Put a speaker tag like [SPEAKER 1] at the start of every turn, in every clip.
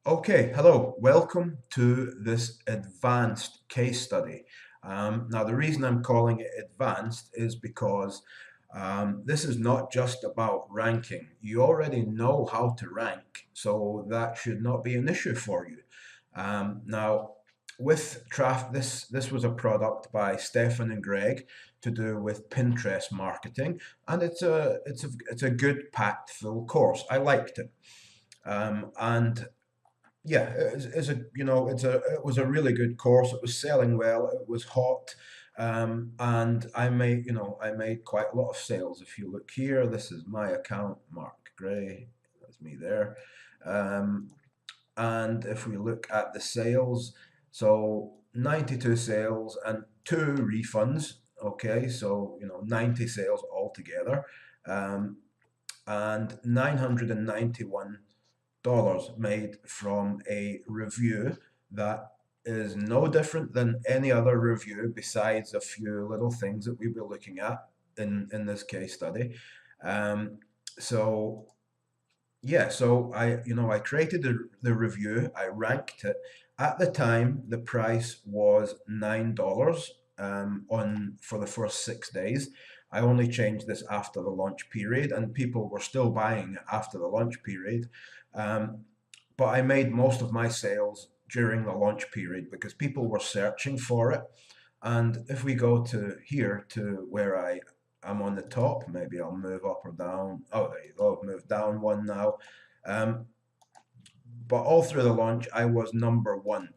[SPEAKER 1] Okay, hello. Welcome to this advanced case study. Now, the reason I'm calling it advanced is because this is not just about ranking. You already know how to rank, so that should not be an issue for you. Now, with this was a product by Stefan and Greg to do with Pinterest marketing, and it's a good packed full course. I liked it. And yeah, it's a it was a really good course. It was selling well. It was hot, and I made quite a lot of sales. If you look here, this is my account, Mark Gray. That's me there. Um, and if we look at the sales, so 92 sales and two refunds. Okay, so 90 sales altogether, um, and 991 dollars made from a review that is no different than any other review besides a few little things that we were looking at in this case study. Um, so yeah, so I created the review, I ranked it. At the time, the price was $9 on for the first 6 days. I only changed this after the launch period, and people were still buying it after the launch period. Um, but I made most of my sales during the launch period because people were searching for it. And if we go to here to where I'm on the top, maybe I'll move up or down. Oh, there you go, move down one now. Um, but all through the launch, I was number one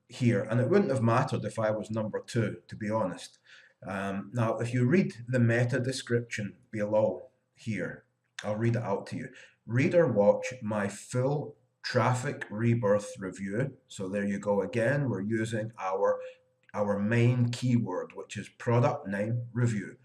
[SPEAKER 1] here, and it wouldn't have mattered if I was number two, to be honest. Now, if you read the meta description below here, I'll read it out to you. Read or watch my full traffic rebirth review. So there you go again. We're using our main keyword, which is product name review.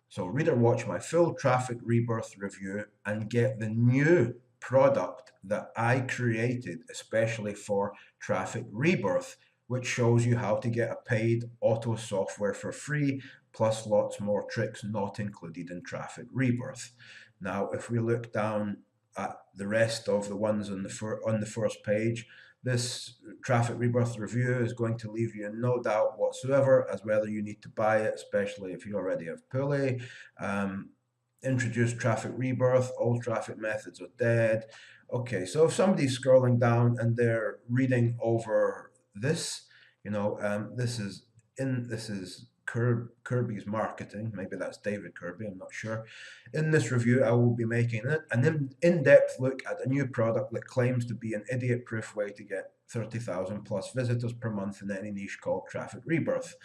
[SPEAKER 1] So read or watch my full traffic rebirth review and get the new product that I created especially for traffic rebirth, which shows you how to get a paid auto software for free, plus lots more tricks not included in traffic rebirth. Now, if we look down at the rest of the ones on the first page, this traffic rebirth review is going to leave you in no doubt whatsoever as whether you need to buy it, especially if you already have Pulley. Um, Introduce traffic rebirth, all traffic methods are dead. Okay, so if somebody's scrolling down and they're reading over this, this is Kirby's marketing. Maybe that's David Kirby, I'm not sure. In this review, I will be making an in-depth look at a new product that claims to be an idiot-proof way to get 30,000 plus visitors per month in any niche called traffic rebirth.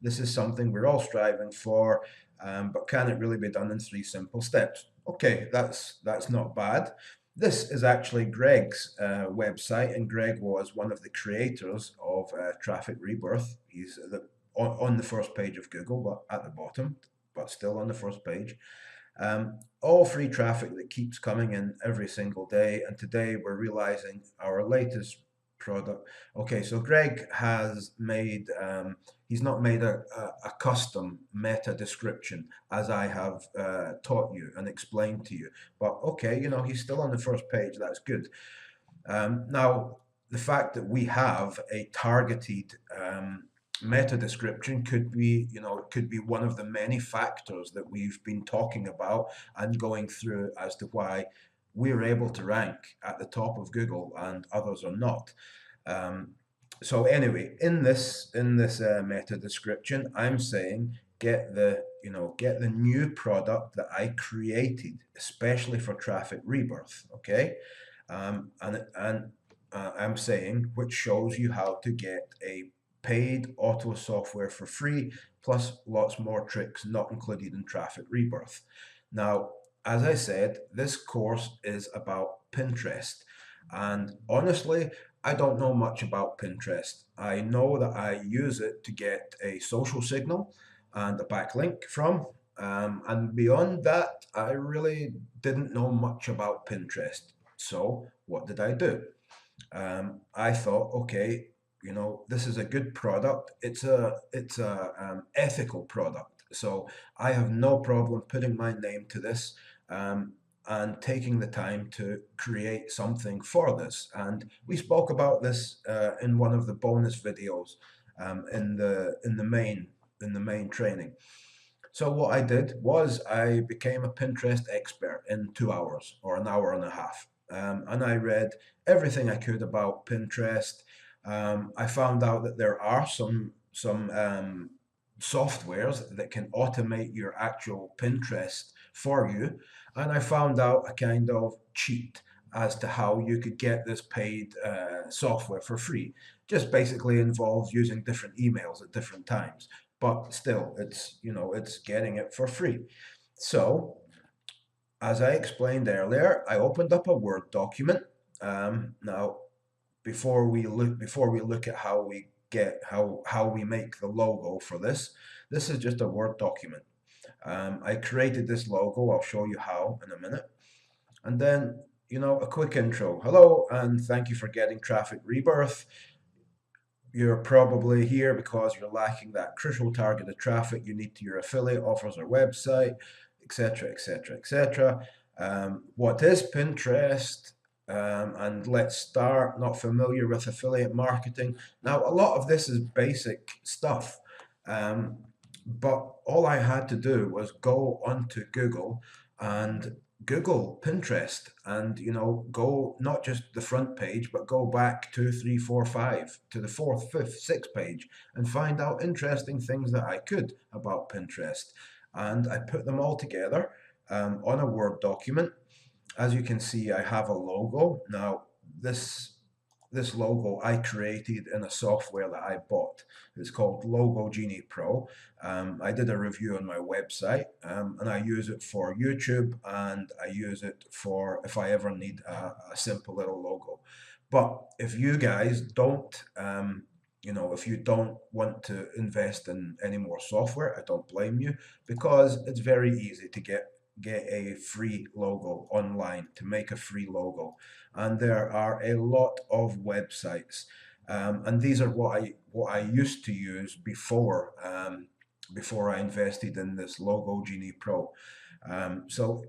[SPEAKER 1] This is something we're all striving for, but can it really be done in 3 simple steps? Okay, that's not bad. This is actually Greg's website, and Greg was one of the creators of Traffic Rebirth. He's on the first page of Google, but at the bottom, but still on the first page. All free traffic that keeps coming in every single day. And today we're realizing our latest product. Okay, so Greg has made, he's not made a custom meta description as I have taught you and explained to you. But okay, he's still on the first page. That's good. Now, the fact that we have a targeted meta description could be one of the many factors that we've been talking about and going through as to why we're able to rank at the top of Google and others are not. So anyway, in this meta description, I'm saying get the new product that I created, especially for traffic rebirth. Okay, and I'm saying which shows you how to get a paid auto software for free, plus lots more tricks not included in traffic rebirth. Now, as I said, this course is about Pinterest. And honestly, I don't know much about Pinterest. I know that I use it to get a social signal and a backlink from. And beyond that, I really didn't know much about Pinterest. So, what did I do? I thought, okay, this is a good product. It's a ethical product, so I have no problem putting my name to this. and taking the time to create something for this. And we spoke about this in one of the bonus videos in the main training. So what I did was I became a Pinterest expert in 2 hours or an hour and a half. And I read everything I could about Pinterest. I found out that there are some softwares that can automate your actual Pinterest for you. And I found out a kind of cheat as to how you could get this paid software for free. Just basically involves using different emails at different times, but still it's getting it for free. So as I explained earlier, I opened up a Word document. Now before we look at how we make the logo for this is just a Word document. I created this logo. I'll show you how in a minute. And then a quick intro. Hello and thank you for getting Traffic Rebirth. You're probably here because you're lacking that crucial targeted traffic you need to your affiliate offers or website, etc., etc., etc. What is Pinterest? And let's start. Not familiar with affiliate marketing. Now, a lot of this is basic stuff, um, but all I had to do was go onto Google and Google Pinterest and go not just the front page but go back 2, 3, 4, 5 to the fourth, fifth, sixth page and find out interesting things that I could about Pinterest. And I put them all together on a Word document. As you can see, I have a logo. Now, this logo I created in a software that I bought. It's called Logo Genie Pro. I did a review on my website, and I use it for YouTube, and I use it for if I ever need a simple little logo. But if you guys don't, if you don't want to invest in any more software, I don't blame you, because it's very easy to get a free logo online, to make a free logo. And there are a lot of websites. And these are what I used to use before I invested in this Logo Genie Pro. So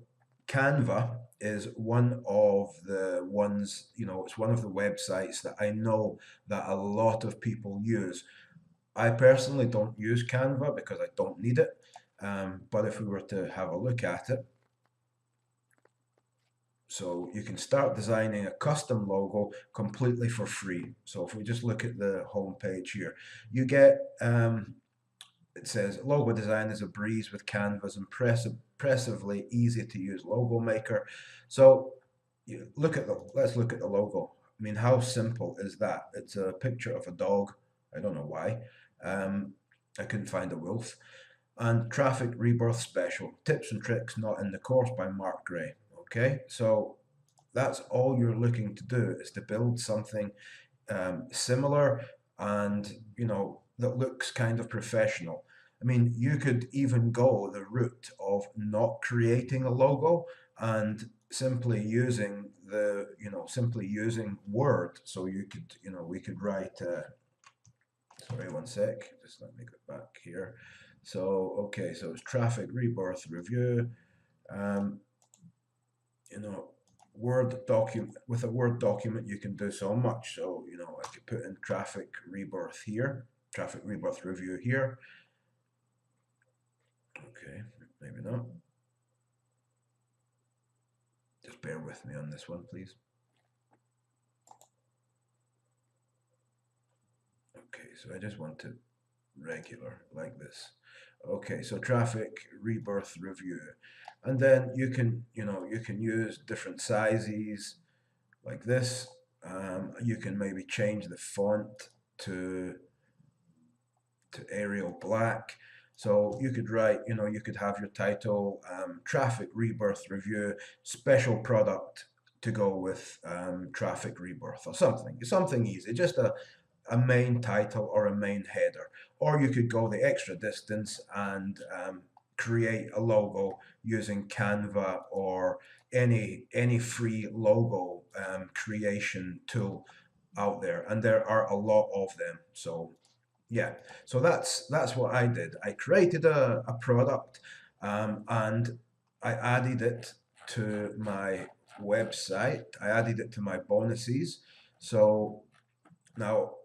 [SPEAKER 1] Canva is one of the ones, it's one of the websites that I know that a lot of people use. I personally don't use Canva because I don't need it. But if we were to have a look at it, so you can start designing a custom logo completely for free. So if we just look at the home page here, you get, it says logo design is a breeze with Canva's impressively easy to use logo maker. So let's look at the logo. I mean, how simple is that? It's a picture of a dog. I don't know why. I couldn't find a wolf. And Traffic Rebirth Special, Tips and Tricks Not in the Course by Mark Gray. Okay, so that's all you're looking to do, is to build something similar and that looks kind of professional. I mean, you could even go the route of not creating a logo and simply using simply using Word. So you could, we could write, sorry, one sec, just let me go back here. So, okay, so it's Traffic Rebirth Review. Um, Word document, with a Word document you can do so much. So I could put in Traffic Rebirth here, Traffic Rebirth Review here. Okay, maybe not. Just bear with me on this one, please. Okay, so I just want it regular like this. Okay, so Traffic Rebirth Review, and then you can use different sizes like this. You can maybe change the font to Arial Black. So you could write, you could have your title, Traffic Rebirth Review, special product to go with Traffic Rebirth, or something easy, just a main title or a main header. Or you could go the extra distance and create a logo using Canva or any free logo creation tool out there, and there are a lot of them. So yeah, so that's what I did. I created a product, and I added it to my website. I added it to my bonuses. So now,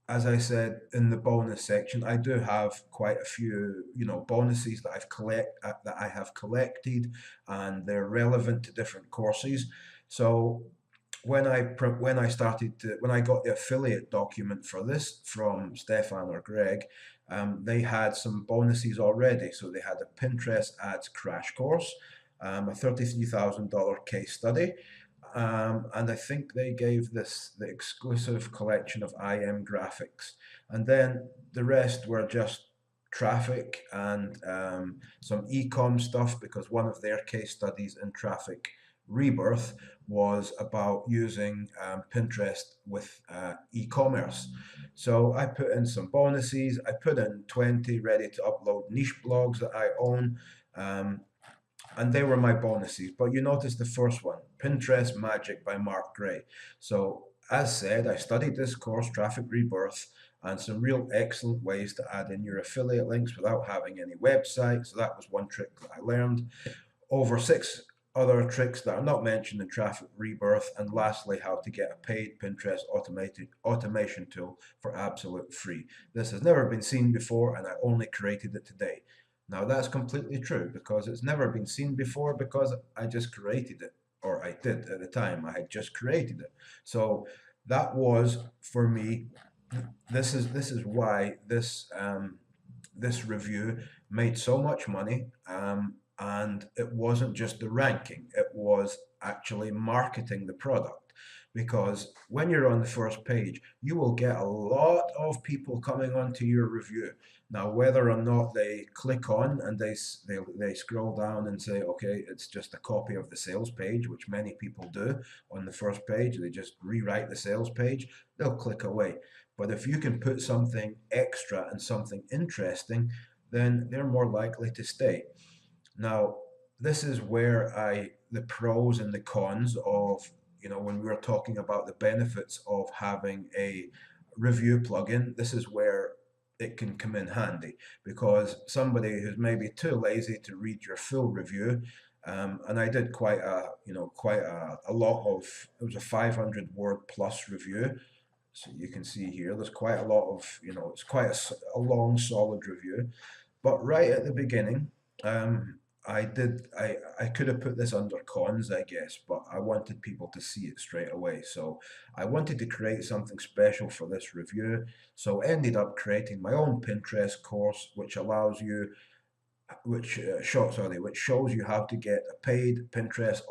[SPEAKER 1] as I said in the bonus section, I do have quite a few, bonuses that I have collected, and they're relevant to different courses. So when I got the affiliate document for this from Stefan or Greg, they had some bonuses already. So they had a Pinterest ads crash course, a $33,000 case study, and I think they gave this the exclusive collection of IM graphics. And then the rest were just traffic and some e-com stuff, because one of their case studies in Traffic Rebirth was about using Pinterest with e-commerce. So I put in some bonuses. I put in 20 ready to upload niche blogs that I own. Um, and they were my bonuses. But you notice the first one, Pinterest Magic by Mark Gray. So, as said, I studied this course, Traffic Rebirth, and some real excellent ways to add in your affiliate links without having any website. So, that was one trick that I learned. Over six other tricks that are not mentioned in Traffic Rebirth, and lastly, how to get a paid Pinterest automated automation tool for absolute free. This has never been seen before, and I only created it today. Now that's completely true, because it's never been seen before, because I just created it, or I did at the time. I had just created it. So that was for me. This is why this review made so much money, and it wasn't just the ranking, it was actually marketing the product. Because when you're on the first page, you will get a lot of people coming onto your review. Now, whether or not they click on and they scroll down and say, okay, it's just a copy of the sales page, which many people do on the first page, they just rewrite the sales page, they'll click away. But if you can put something extra and something interesting, then they're more likely to stay. Now, this is where the pros and the cons of, when we were talking about the benefits of having a review plugin, this is where it can come in handy, because somebody who's maybe too lazy to read your full review, and I did quite a lot of, it was a 500 word plus review. So you can see here, there's quite a lot of, it's quite a long, solid review. But right at the beginning, I could have put this under cons, I guess, but I wanted people to see it straight away. So I wanted to create something special for this review. So ended up creating my own Pinterest course, which allows you, which shows you how to get a paid Pinterest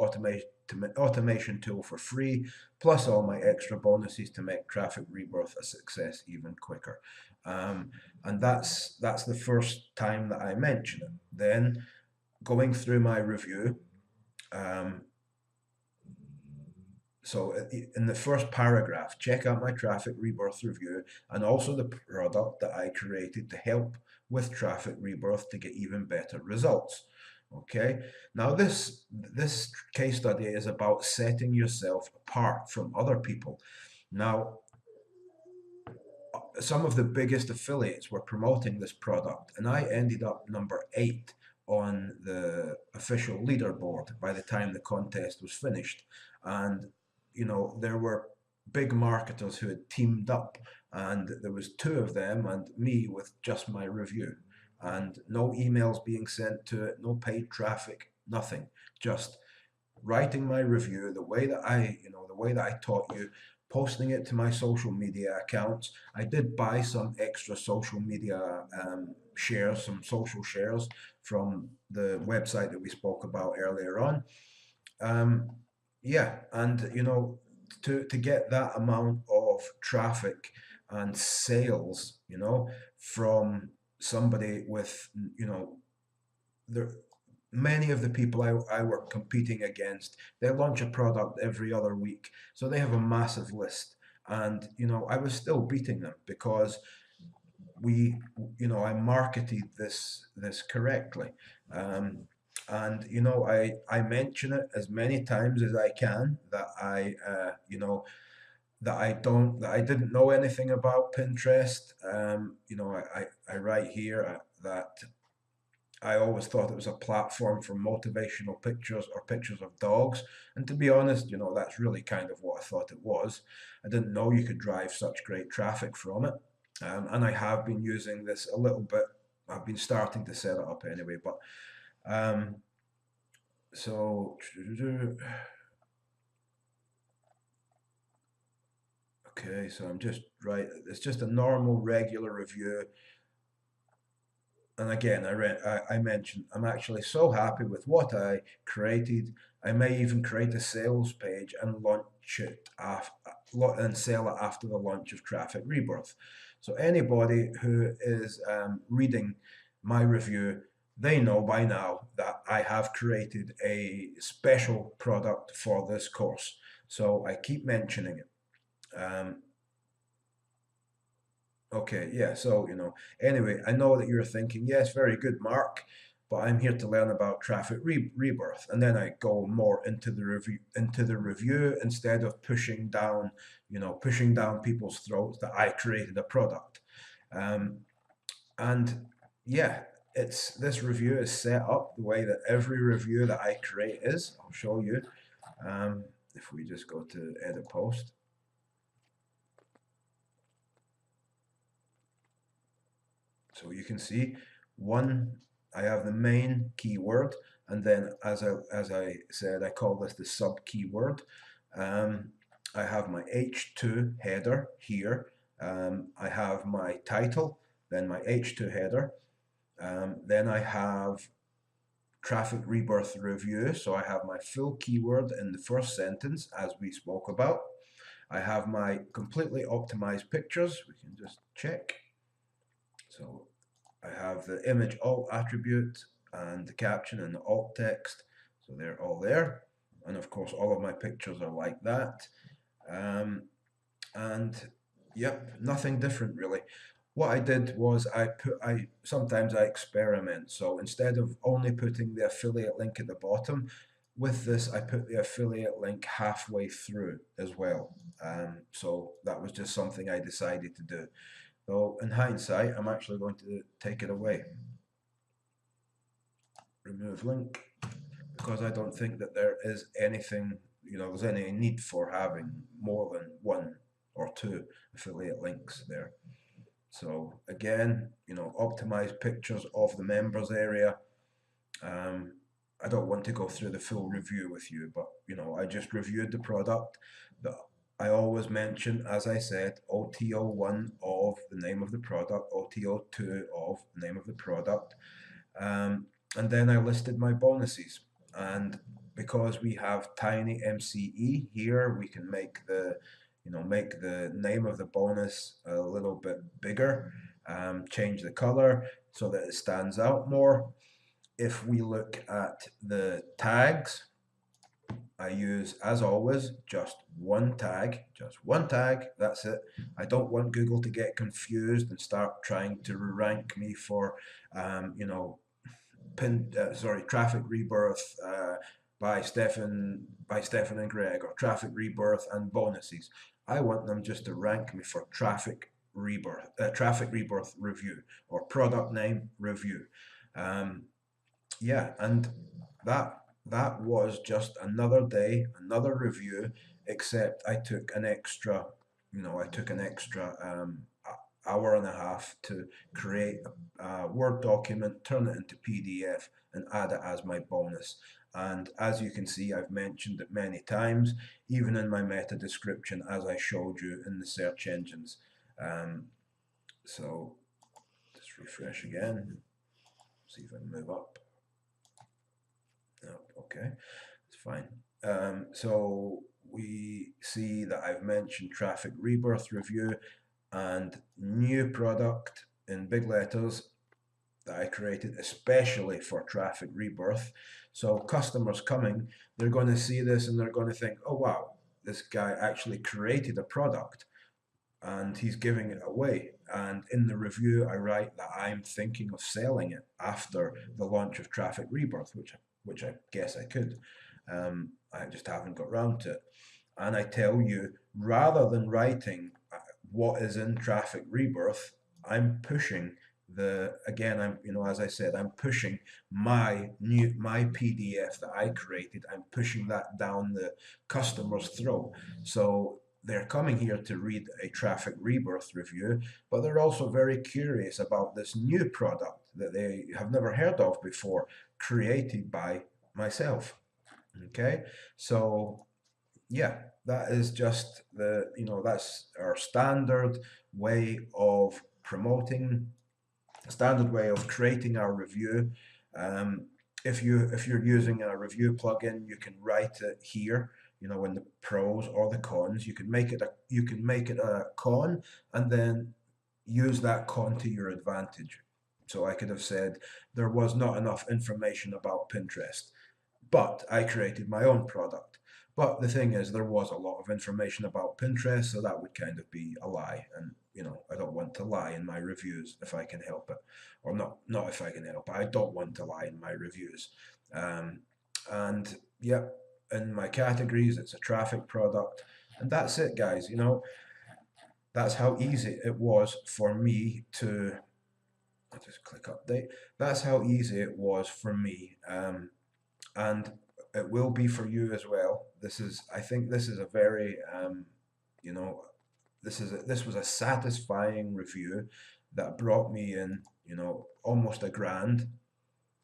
[SPEAKER 1] automation tool for free, plus all my extra bonuses to make Traffic Rebirth a success even quicker. And that's the first time that I mention it. Then going through my review, um, so in the first paragraph, check out my Traffic Rebirth review and also the product that I created to help with Traffic Rebirth to get even better results. Okay, now this case study is about setting yourself apart from other people. Now, some of the biggest affiliates were promoting this product, and I ended up number 8 on the official leaderboard by the time the contest was finished. And there were big marketers who had teamed up, and there was 2 of them and me with just my review, and no emails being sent to it, no paid traffic, nothing, just writing my review the way that I taught you, posting it to my social media accounts. I did buy some extra social media shares, some social shares from the website that we spoke about earlier on. Um, yeah, and to get that amount of traffic and sales, from somebody with, the many of the people I were competing against, they launch a product every other week. So they have a massive list. And, I was still beating them because I marketed this correctly. And I mention it as many times as I can that that I didn't know anything about Pinterest. I write here that I always thought it was a platform for motivational pictures or pictures of dogs. And to be honest, that's really kind of what I thought it was. I didn't know you could drive such great traffic from it. And I have been using this a little bit. I've been starting to set it up anyway. But um, so, okay, so I'm just right. It's just a normal, regular review. And again, I mentioned I'm actually so happy with what I created. I may even create a sales page and launch it and sell it after the launch of Traffic Rebirth. So anybody who is reading my review, they know by now that I have created a special product for this course. So I keep mentioning it. Um, Okay, yeah, so, anyway, I know that you're thinking, yes, very good, Mark, but I'm here to learn about traffic rebirth. And then I go more into the review instead of pushing down people's throats that I created a product. Um, and yeah, this review is set up the way that every review that I create is. I'll show you. If we just go to edit post. So you can see one, I have the main keyword, and then as I said, I call this the sub keyword. Um, I have my H2 header here. I have my title, then my H2 header. Then I have traffic rebirth review. So I have my full keyword in the first sentence, as we spoke about. I have my completely optimized pictures. We can just check. So I have the image alt attribute and the caption and the alt text. So they're all there. And of course, all of my pictures are like that. Um, and yep, nothing different really. What I did was I sometimes I experiment. So instead of only putting the affiliate link at the bottom, with this I put the affiliate link halfway through as well. So that was just something I decided to do. So in hindsight, I'm actually going to take it away. Remove link, because I don't think that there is anything, there's any need for having more than one or two affiliate links there. So again, optimize pictures of the members area. Um, I don't want to go through the full review with you, but I just reviewed the product. The I always mention, as I said, OTO1 of the name of the product, OTO2 of the name of the product. And then I listed my bonuses. And because we have tiny MCE here, we can make the name of the bonus a little bit bigger, change the color so that it stands out more. If we look at the tags, I use, as always, just one tag, that's it. I don't want Google to get confused and start trying to rank me for, traffic rebirth by Stefan and Greg, or traffic rebirth and bonuses. I want them just to rank me for traffic rebirth review, or product name review. Yeah, and that that was just another day, another review, except I took an extra hour and a half to create a Word document, turn it into PDF, and add it as my bonus. And as you can see, I've mentioned it many times, even in my meta description, as I showed you in the search engines. So just refresh again, see if I can move up. No, okay, it's fine. So we see that I've mentioned traffic rebirth review and new product in big letters that I created especially for traffic rebirth. So customers coming, they're going to see this and they're going to think, oh wow, this guy actually created a product and he's giving it away. And in the review, I write that I'm thinking of selling it after the launch of Traffic Rebirth, which I guess I could. I just haven't got round to it. And I tell you, rather than writing what is in Traffic Rebirth, I'm pushing I'm, as I said, I'm pushing my PDF that I created. I'm pushing that down the customer's throat. So they're coming here to read a traffic rebirth review, but they're also very curious about this new product that they have never heard of before, created by myself. Okay, so yeah, that is just that's our way of promoting standard way of creating our review. Um, if you're using a review plugin, you can write it here. In the pros or the cons, you can make it a con, and then use that con to your advantage. So I could have said there was not enough information about Pinterest, but I created my own product. But the thing is, there was a lot of information about Pinterest, so that would kind of be a lie. And I don't want to lie in my reviews if I can help it, or not if I can help it. I don't want to lie in my reviews. Um, and yeah, in my categories, it's a traffic product, and that's it, guys. That's how easy it was for me to. I'll just click update. That's how easy it was for me. And it will be for you as well. I think this is a very, you know, this was a satisfying review that brought me in, almost a grand,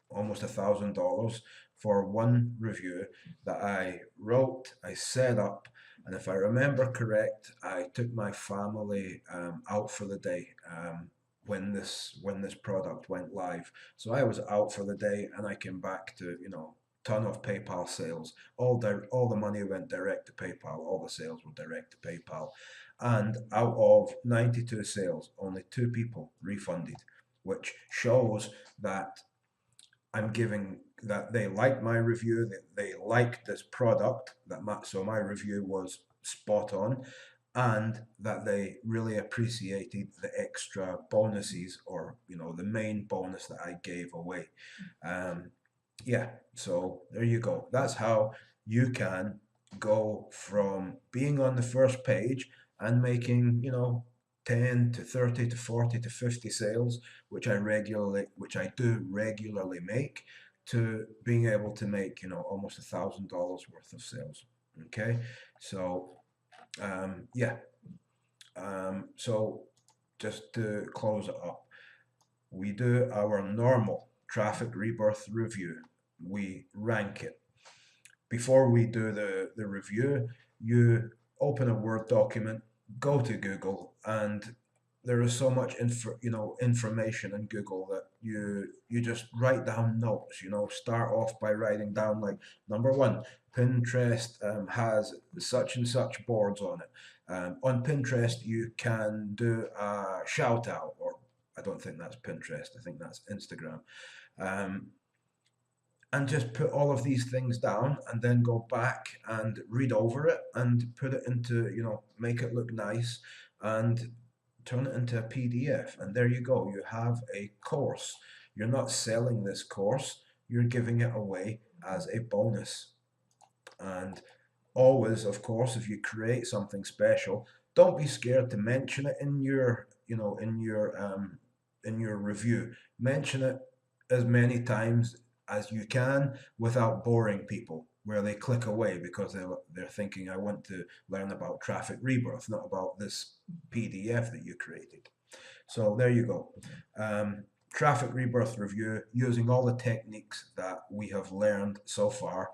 [SPEAKER 1] almost $1,000 for one review that I wrote, I set up, and if I remember correct, I took my family out for the day. When this product went live. So I was out for the day, and I came back to ton of PayPal sales. All the money went direct to PayPal. All the sales were direct to PayPal, and out of 92 sales, only 2 people refunded, which shows that I'm giving that they liked my review, that they liked this product, so my review was spot on, and that they really appreciated the extra bonuses, or the main bonus that I gave away. Um, yeah, so there you go. That's how you can go from being on the first page and making 10 to 30 to 40 to 50 sales, which I do regularly make, to being able to make almost $1,000 worth of sales. Okay, so yeah. So just to close it up, we do our normal traffic rebirth review. We rank it. Before we do the review, you open a Word document, go to Google, and there is so much information in Google that you just write down notes. Start off by writing down, like, number one, Pinterest has such and such boards on it. On Pinterest, you can do a shout out, or I don't think that's Pinterest. I think that's Instagram. Um, and just put all of these things down, and then go back and read over it and put it into, make it look nice, and turn it into a PDF. And there you go. You have a course. You're not selling this course, you're giving it away as a bonus. And always, of course, if you create something special, don't be scared to mention it in your, in your review. Mention it as many times as you can without boring people, where they click away because they're thinking, I want to learn about traffic rebirth, not about this PDF that you created. So there you go. Traffic rebirth review, using all the techniques that we have learned so far,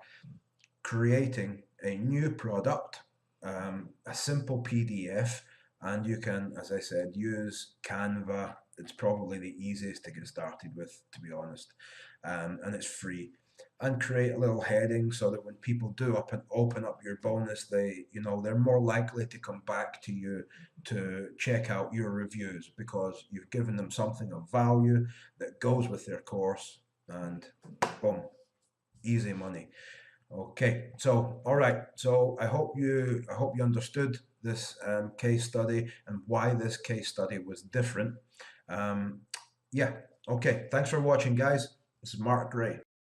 [SPEAKER 1] creating a new product, a simple PDF, and you can, as I said, use Canva. It's probably the easiest to get started with, to be honest, and it's free. And create a little heading so that when people do open up your bonus, they're more likely to come back to you to check out your reviews, because you've given them something of value that goes with their course, and boom, easy money. Okay, so all right, so I hope you understood this case study and why this case study was different. Yeah, okay, thanks for watching, guys. This is Mark Gray.